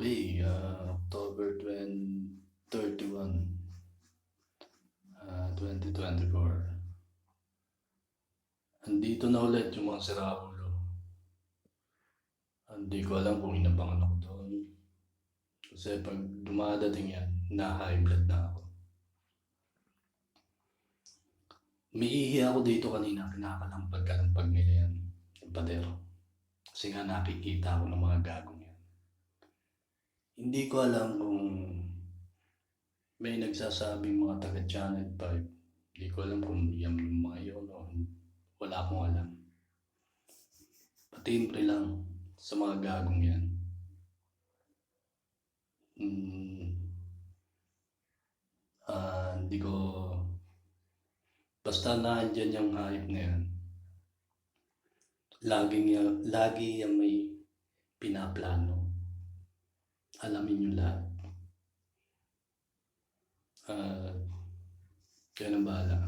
Okay, October 31, 2024. Andito na ulit yung mga siraulo. Hindi ko alam kung inabangan ako doon. Kasi pag dumadating yan, na-high blood na ako. Umiihi ako dito kanina, kinakalampag-kalampag nila yan. Yung padero. Kasi nga nakikita ako ng mga gagong yan. Hindi ko alam kung may nagsasabing mga taga Channel 5. Hindi ko alam kung yan yung mga yun o wala akong alam. Patimple lang sa mga gagong yan. Hindi ko... Basta naandyan yung hype na yan. Lagi yung may pinaplano. Alamin yung lahat. Kaya nang bahala.